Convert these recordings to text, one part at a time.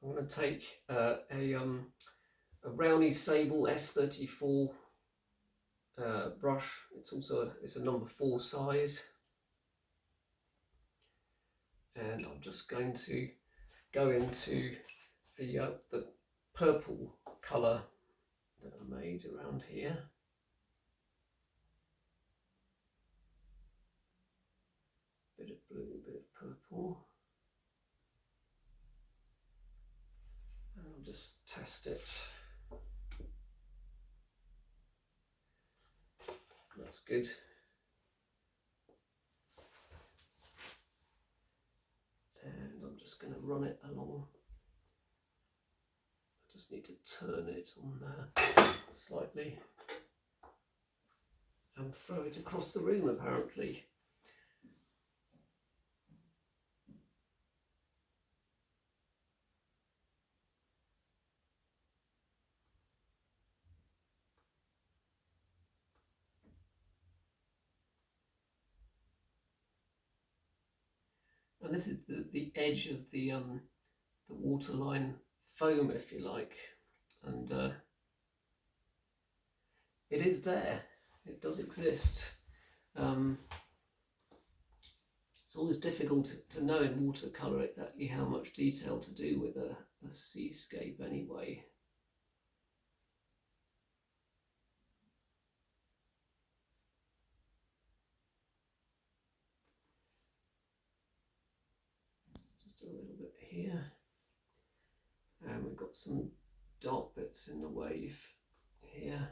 I'm going to take a Rowney Sable S34 brush. It's a number 4 size, and I'm just going to go into the purple colour that I made around here. Bit of blue, bit of purple, and I'll just test it. That's good. And I'm just going to run it along. I just need to turn it on there slightly and throw it across the room, apparently. And this is the edge of the waterline foam, if you like, and it is there. It does exist. It's always difficult to know in watercolour exactly how much detail to do with a seascape anyway. Just a little bit here. And we've got some dark bits in the wave here.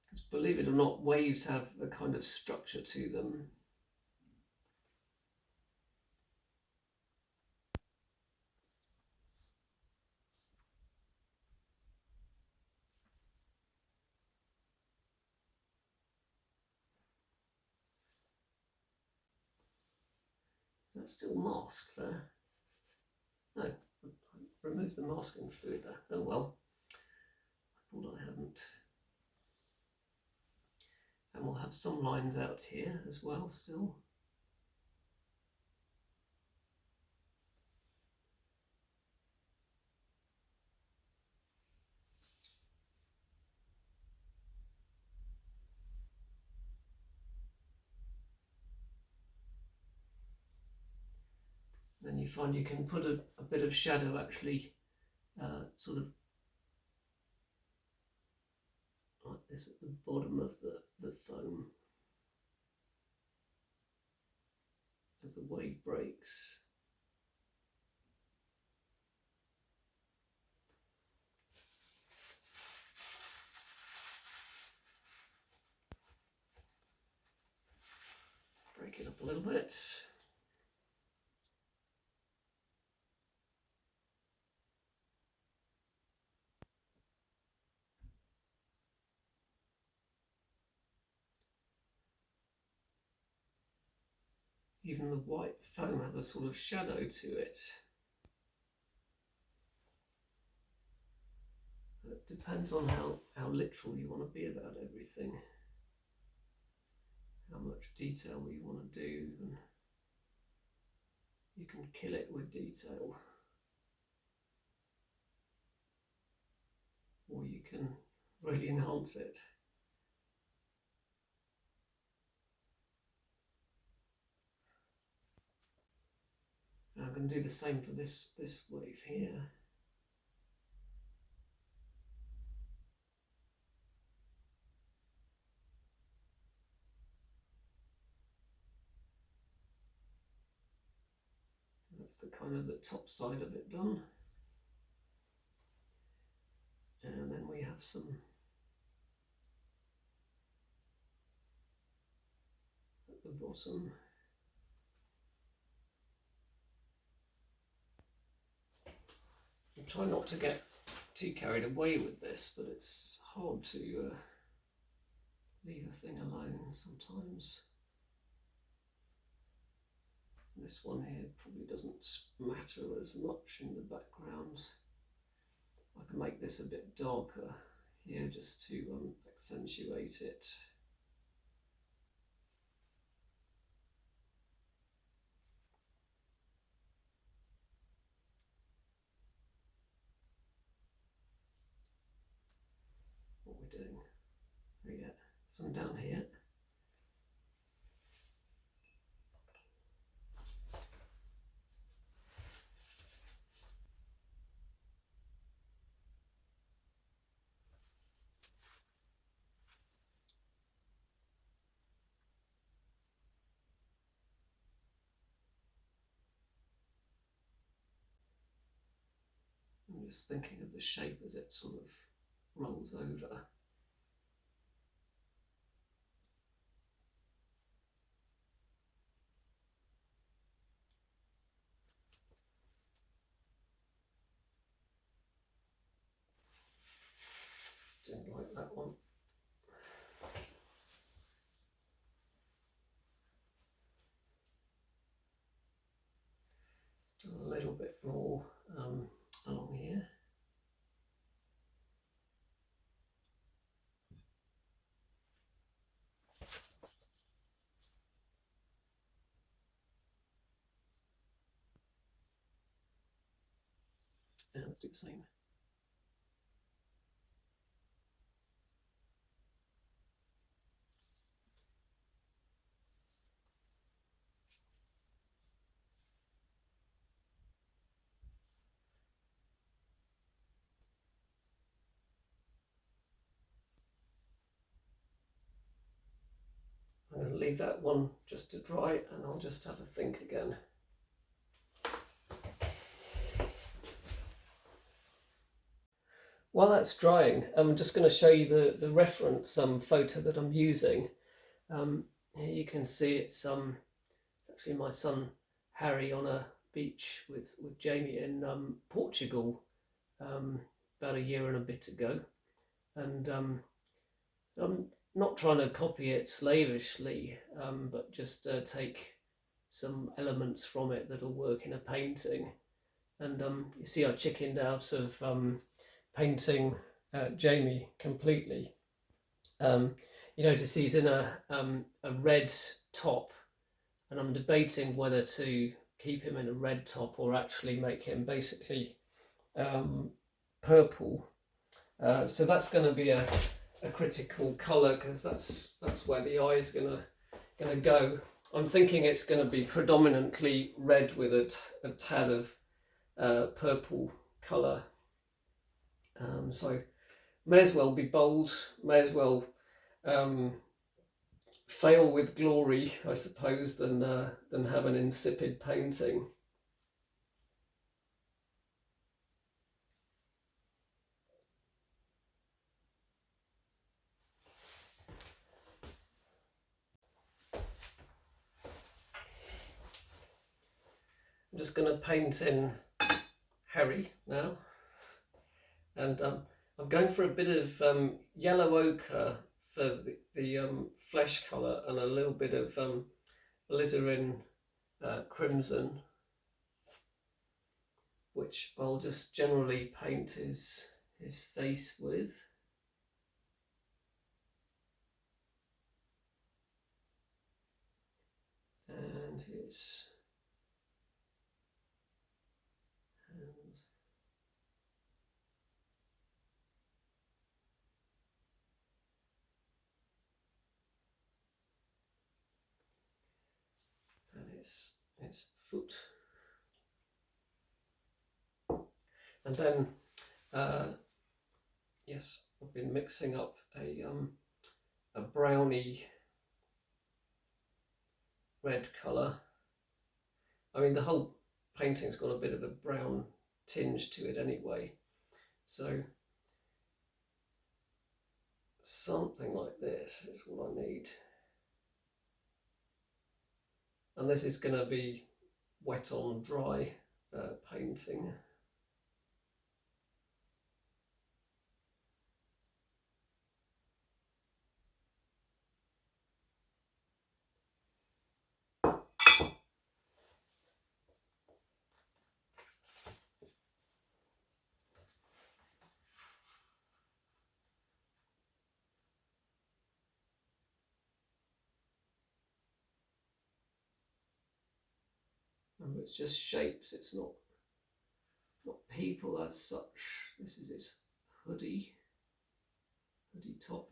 Because believe it or not, waves have a kind of structure to them. Is that still masked there? No, I removed the masking fluid there. Oh well, I thought I hadn't. And we'll have some lines out here as well still. Then you find you can put a bit of shadow actually sort of like this at the bottom of the foam as the wave breaks. Break it up a little bit. Even the white foam has a sort of shadow to it. It depends on how literal you want to be about everything, how much detail you want to do, and you can kill it with detail, or you can really enhance it. And I'm going to do the same for this wave here. So that's the kind of the top side of it done. And then we have some at the bottom. I try not to get too carried away with this, but it's hard to leave a thing alone sometimes. This one here probably doesn't matter as much in the background. I can make this a bit darker here just to accentuate it. What we're doing. Oh yeah, some down here. I'm just thinking of the shape as it sort of rolls over. Didn't like that one. Do a little bit more along here. And let's do the same. I'm going to leave that one just to dry and I'll just have a think again. While that's drying, I'm just going to show you the reference photo that I'm using. Here you can see it's actually my son Harry on a beach with Jamie in Portugal about a year and a bit ago. And I'm not trying to copy it slavishly, but just take some elements from it that'll work in a painting. And you see I chickened out of painting Jamie completely. You notice he's in a red top, and I'm debating whether to keep him in a red top or actually make him basically purple. So that's going to be a critical colour, because that's where the eye is going to go. I'm thinking it's going to be predominantly red with a tad of purple colour. So may as well be bold, may as well fail with glory, I suppose, than have an insipid painting. I'm just going to paint in Harry now, and I'm going for a bit of yellow ochre for the flesh colour, and a little bit of alizarin crimson, which I'll just generally paint his face with. And his hands. And his foot. And then, yes, I've been mixing up a browny red colour. I mean, the whole painting's got a bit of a brown tinge to it anyway. So something like this is what I need. And this is going to be wet on dry painting. it's just shapes, it's not people as such. This is his hoodie top.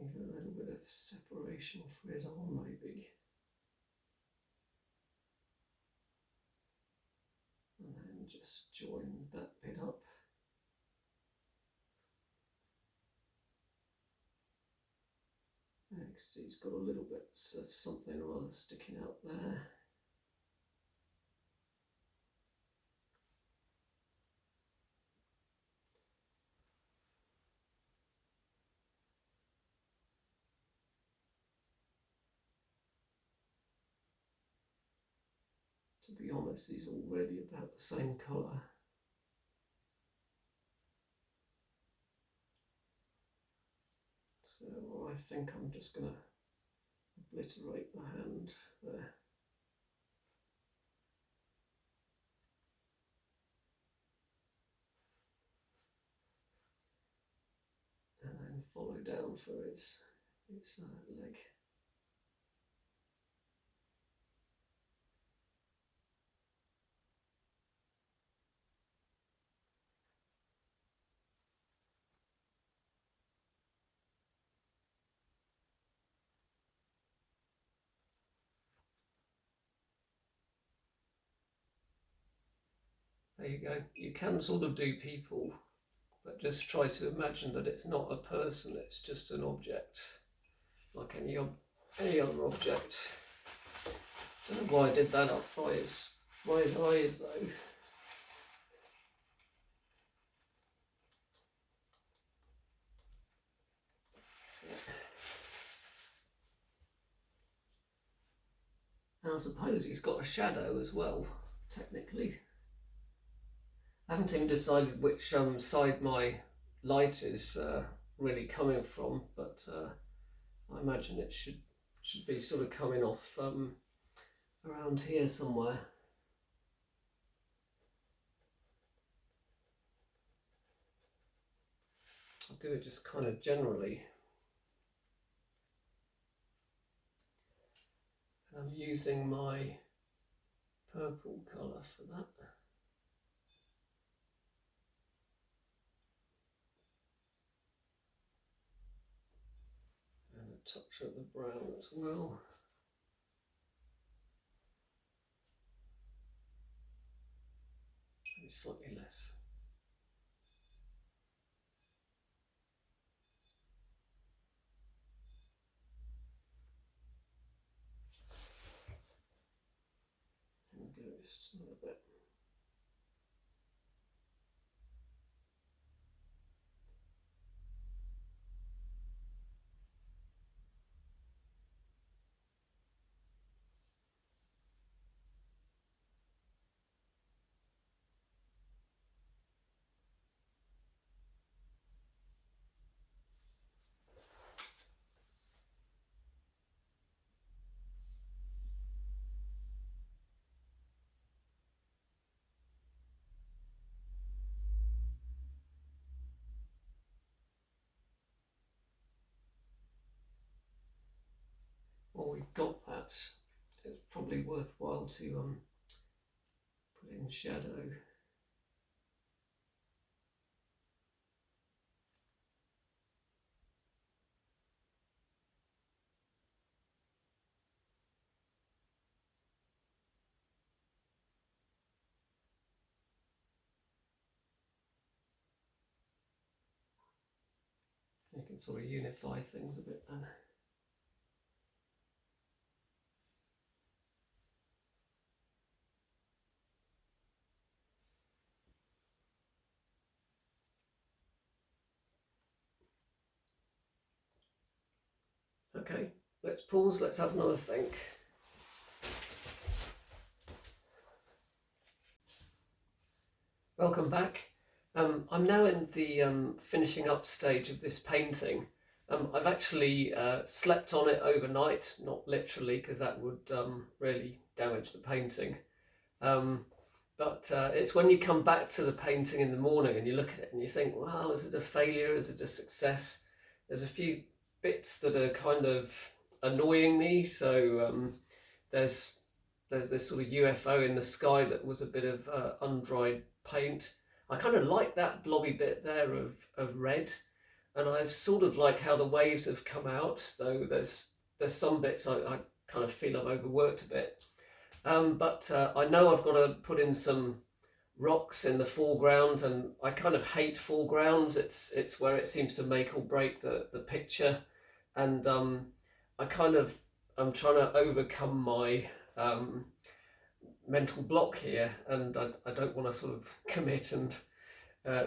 Even a little bit of separation for his arm maybe. And then just join that bit up. Because he's got a little bit of something or other sticking out there. To be honest, he's already about the same colour. So I think I'm just going to obliterate the hand there. And then follow down for his leg. There you go. You can sort of do people, but just try to imagine that it's not a person, it's just an object, like any other object. Don't know why I did that up by his eyes though. And I suppose he's got a shadow as well, technically. I haven't even decided which side my light is really coming from, but I imagine it should be sort of coming off around here somewhere. I'll do it just kind of generally. And I'm using my purple colour for that. And a touch of the brown as well. Maybe slightly less. There we go, just a little bit. Well, we've got that. It's probably worthwhile to put in shadow. You can sort of unify things a bit then. Okay, let's pause, let's have another think. Welcome back. I'm now in the finishing up stage of this painting. I've actually slept on it overnight, not literally because that would really damage the painting. But it's when you come back to the painting in the morning and you look at it and you think, wow, is it a failure? Is it a success? There's a few bits that are kind of annoying me. So there's this sort of UFO in the sky that was a bit of undried paint. I kind of like that blobby bit there of red, and I sort of like how the waves have come out, though there's some bits I kind of feel I've overworked a bit. But I know I've got to put in some rocks in the foreground, and I kind of hate foregrounds. It's where it seems to make or break the picture, and I'm trying to overcome my mental block here, and I don't want to sort of commit and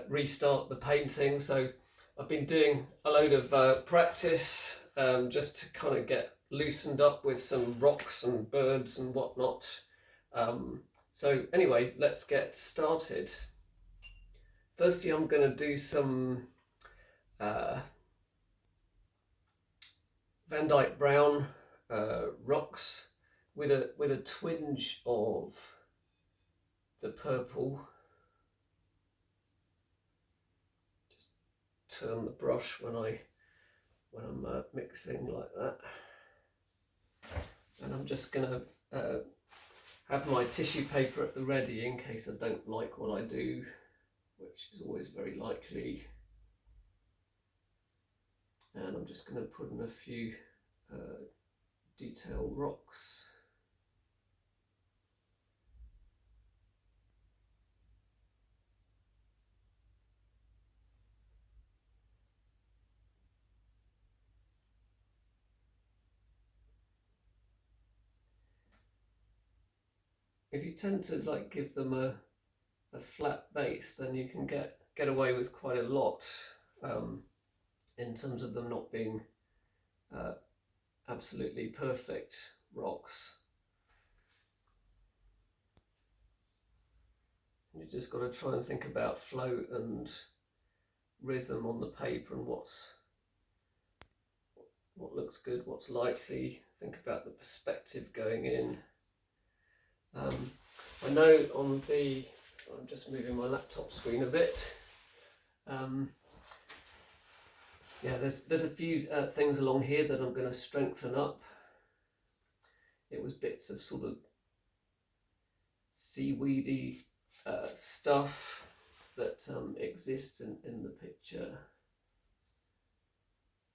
restart the painting. So I've been doing a load of practice just to kind of get loosened up with some rocks and birds and whatnot. So anyway, let's get started. Firstly, I'm going to do some Van Dyke Brown rocks with a twinge of the purple. Just turn the brush when I'm mixing like that, and I'm just going to have my tissue paper at the ready in case I don't like what I do, which is always very likely. And I'm just going to put in a few detail rocks. If you tend to like give them a flat base, then you can get away with quite a lot in terms of them not being absolutely perfect rocks. You just got to try and think about flow and rhythm on the paper and what looks good, what's likely. Think about the perspective going in. I know on the, I'm just moving my laptop screen a bit. Yeah, there's a few things along here that I'm going to strengthen up. It was bits of sort of seaweedy stuff that exists in the picture.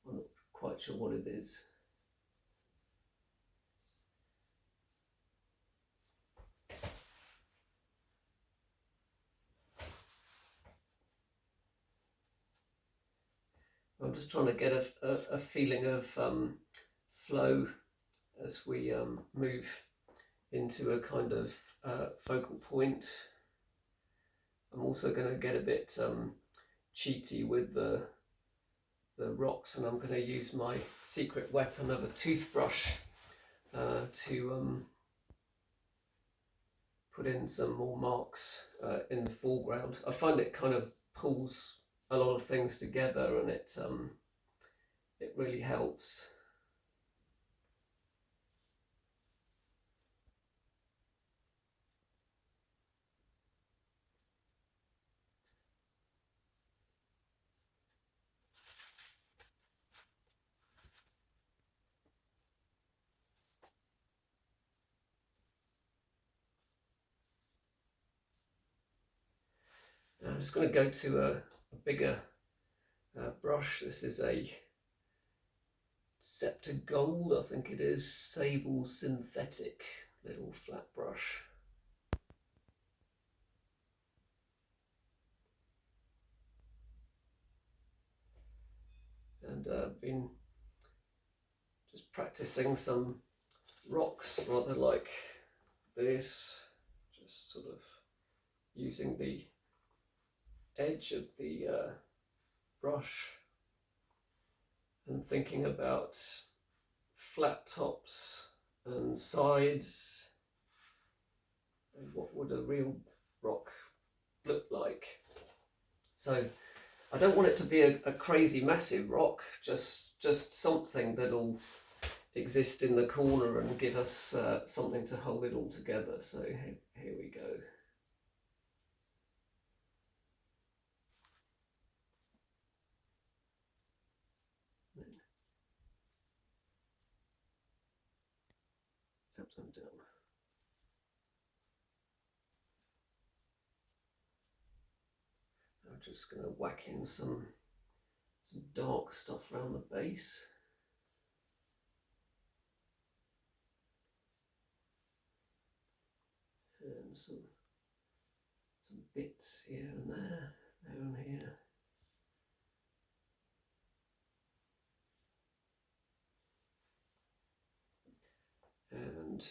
I'm not quite sure what it is. I'm just trying to get a feeling of flow as we move into a kind of focal point. I'm also going to get a bit cheaty with the rocks, and I'm going to use my secret weapon of a toothbrush to put in some more marks in the foreground. I find it kind of pulls a lot of things together, and it really helps. I'm just going to go to a bigger brush. This is a Scepter Gold, I think it is, sable synthetic little flat brush. And been just practicing some rocks rather like this, just sort of using the edge of the brush and thinking about flat tops and sides and what would a real rock look like. So I don't want it to be a crazy massive rock, just something that'll exist in the corner and give us something to hold it all together. So here we go. Up and down. I'm just going to whack in some dark stuff around the base. And some bits here and there, down here. And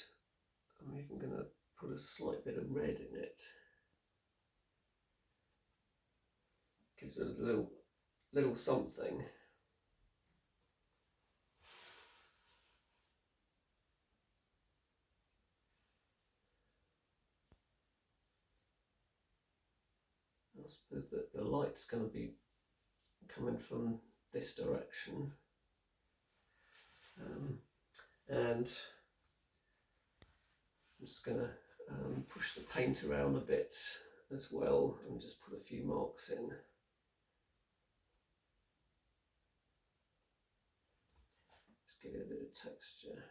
I'm even going to put a slight bit of red in it. Gives it a little something. I suppose that the light's going to be coming from this direction. And I'm just going to push the paint around a bit as well and just put a few marks in. Just give it a bit of texture.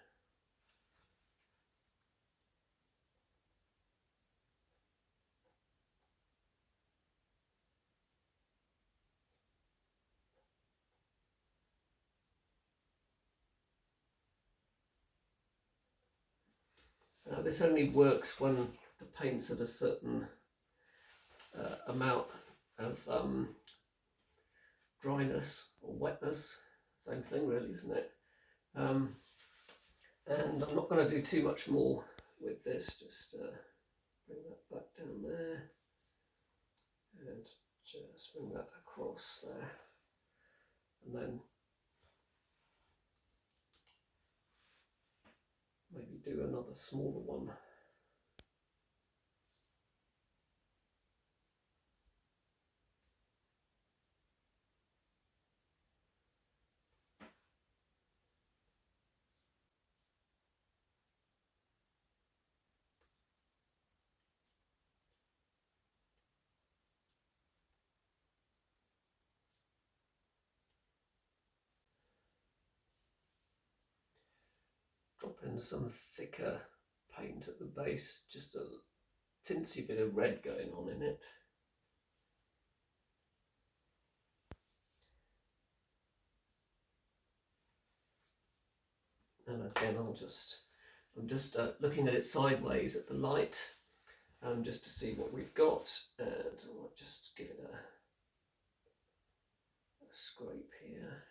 This only works when the paint's at a certain amount of dryness or wetness. Same thing really, isn't it? And I'm not going to do too much more with this, just bring that back down there and just bring that across there, and then maybe do another smaller one. Drop in some thicker paint at the base, just a tinsy bit of red going on in it. And again, I'm just looking at it sideways at the light, just to see what we've got, and I might just give it a scrape here.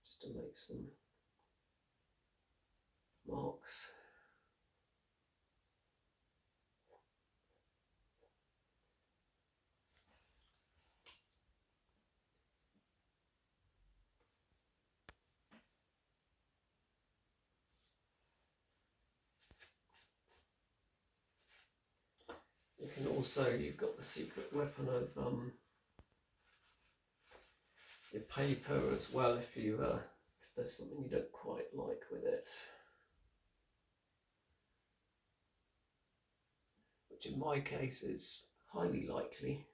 Just to make some marks. You can also, you've got the secret weapon of your paper as well, if there's something you don't quite like with it, which in my case is highly likely.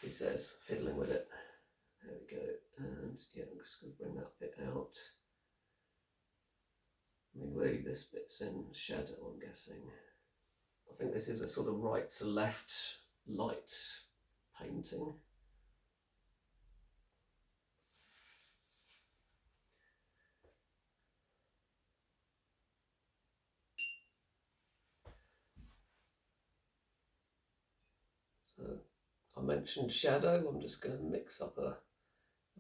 He says, fiddling with it. There we go, and yeah, I'm just going to bring that bit out. I mean, really this bit's in shadow, I'm guessing. I think this is a sort of right to left light painting. So I mentioned shadow, I'm just going to mix up a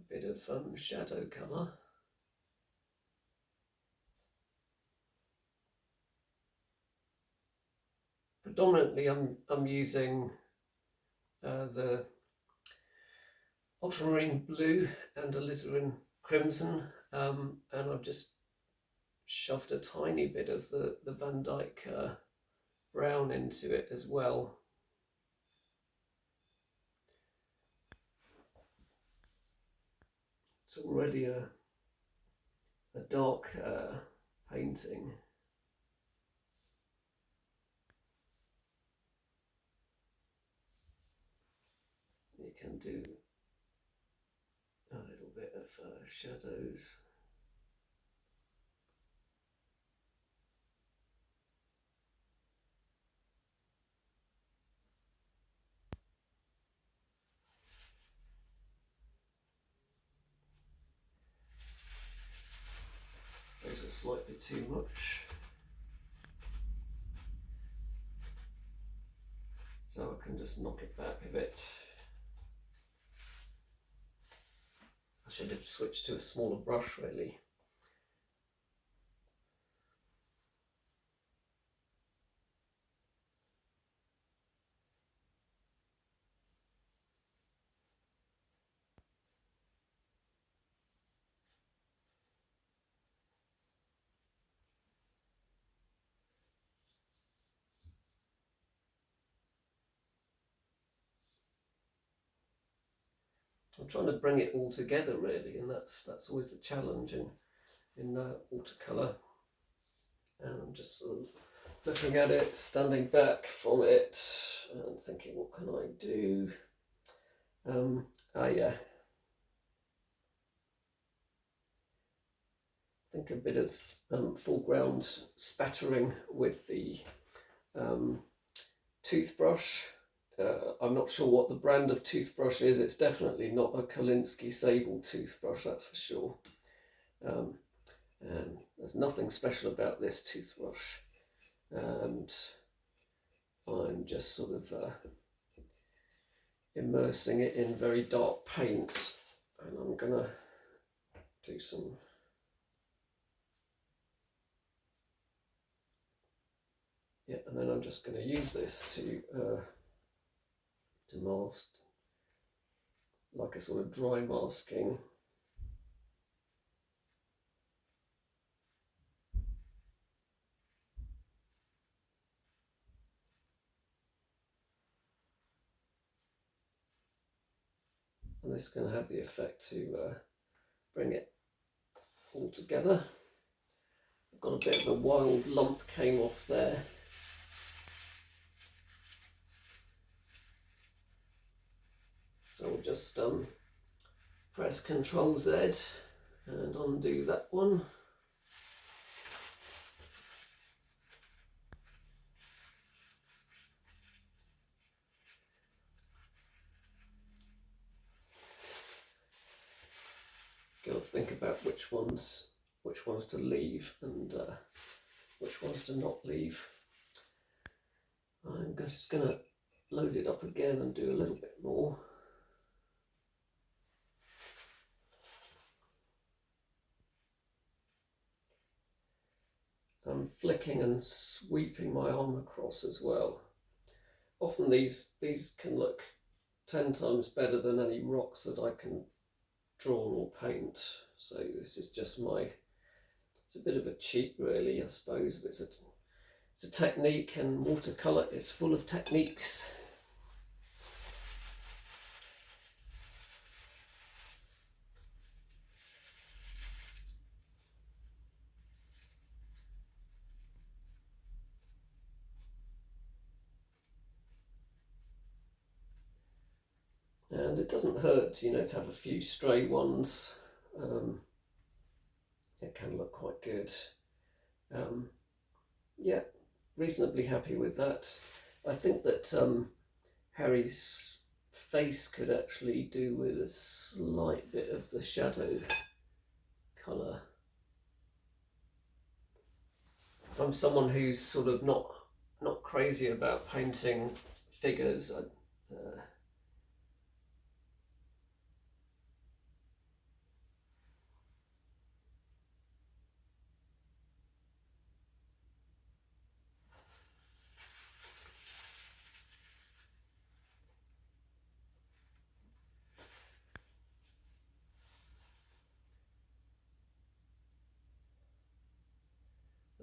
bit of shadow colour. Predominantly I'm using the ultramarine blue and alizarin crimson, and I've just shoved a tiny bit of the Van Dyke brown into it as well. It's already a dark painting. You can do a little bit of shadows. Those are slightly too much. So I can just knock it back a bit. I should have switched to a smaller brush really. I'm trying to bring it all together really, and that's always the challenge in watercolour. And I'm just sort of looking at it, standing back from it, and thinking, what can I do? Yeah. I think a bit of foreground spattering with the toothbrush. I'm not sure what the brand of toothbrush is. It's definitely not a Kolinsky Sable toothbrush, that's for sure. And there's nothing special about this toothbrush. And I'm just sort of immersing it in very dark paint. And I'm gonna do some and then I'm just going to use this to mask, like a sort of dry masking. And this is going to have the effect to bring it all together. I've got a bit of a wild lump came off there. So we'll just press Ctrl Z and undo that one. Got to think about which ones to leave and which ones to not leave. I'm just going to load it up again and do a little bit more. I'm flicking and sweeping my arm across as well. Often these can look 10 times better than any rocks that I can draw or paint. So this is just it's a bit of a cheat really, I suppose, but it's a technique, and watercolour is full of techniques. And it doesn't hurt, you know, to have a few stray ones. It can look quite good. Yeah, reasonably happy with that. I think that Harry's face could actually do with a slight bit of the shadow colour. I'm someone who's sort of not crazy about painting figures.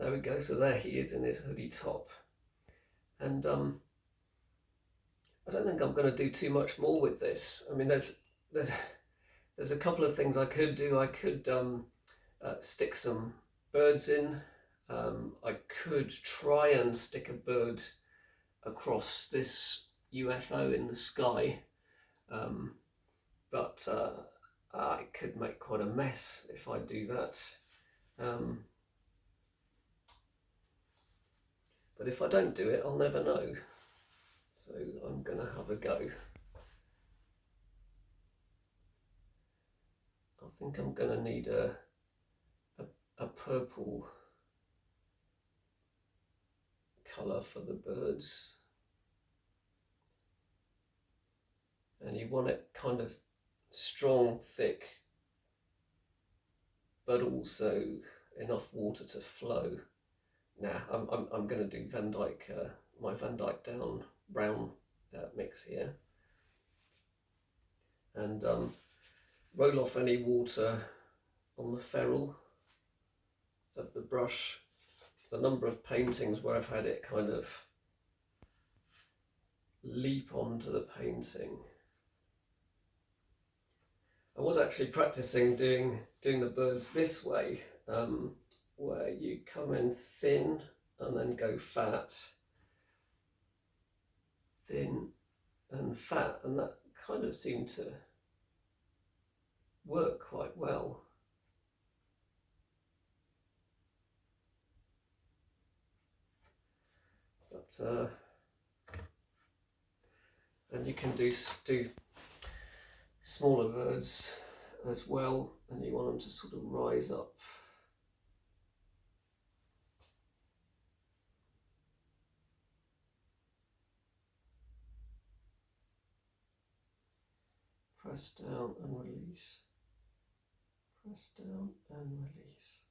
There we go. So there he is in his hoodie top. And I don't think I'm going to do too much more with this. I mean, there's a couple of things I could do. I could stick some birds in. I could try and stick a bird across this UFO in the sky, but I could make quite a mess if I do that. But if I don't do it, I'll never know. So I'm going to have a go. I think I'm going to need a purple colour for the birds. And you want it kind of strong, thick, but also enough water to flow. Now I'm going to do Van Dyke, my Van Dyke down brown mix here, and roll off any water on the ferrule of the brush. The number of paintings where I've had it kind of leap onto the painting. I was actually practicing doing the birds this way, where you come in thin and then go fat, thin and fat, and that kind of seemed to work quite well. But and you can do smaller birds as well, and you want them to sort of rise up. Press down and release. Press down and release.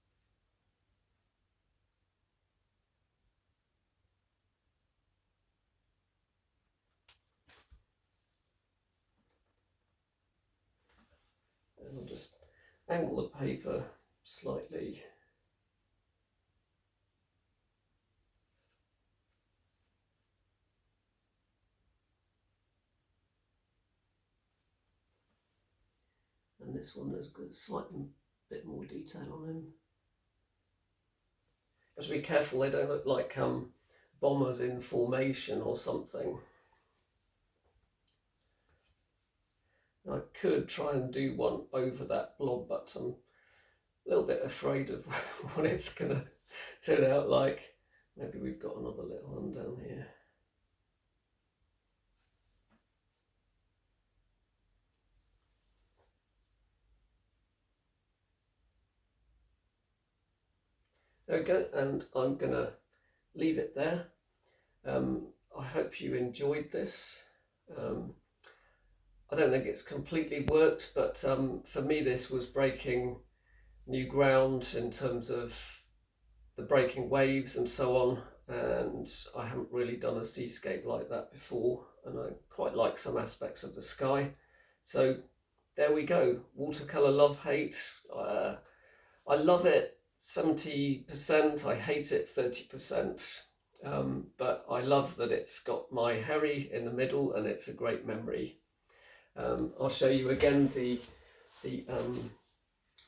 And I'll just angle the paper slightly. And this one has got a slightly bit more detail on him. Just be careful they don't look like bombers in formation or something. I could try and do one over that blob, but I'm a little bit afraid of what it's going to turn out like. Maybe we've got another little one down here. There we go, and I'm going to leave it there. I hope you enjoyed this. I don't think it's completely worked, but for me this was breaking new ground in terms of the breaking waves and so on, and I haven't really done a seascape like that before, and I quite like some aspects of the sky. So there we go, watercolour love-hate. I love it 70%, I hate it 30%, but I love that it's got my Harry in the middle and it's a great memory. I'll show you again the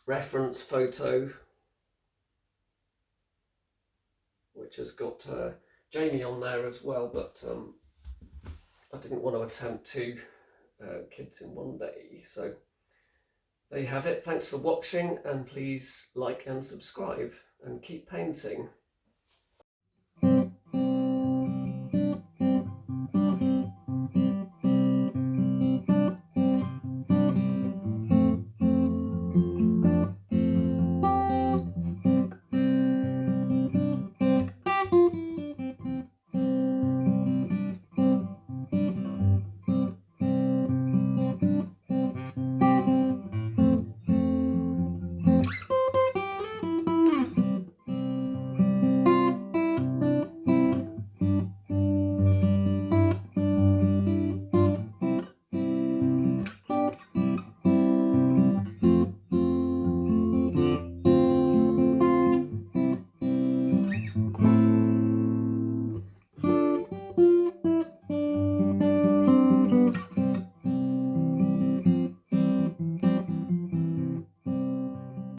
reference photo, which has got Jamie on there as well, but I didn't want to attempt 2 kids in one day. So there you have it. Thanks for watching, and please like and subscribe and keep painting.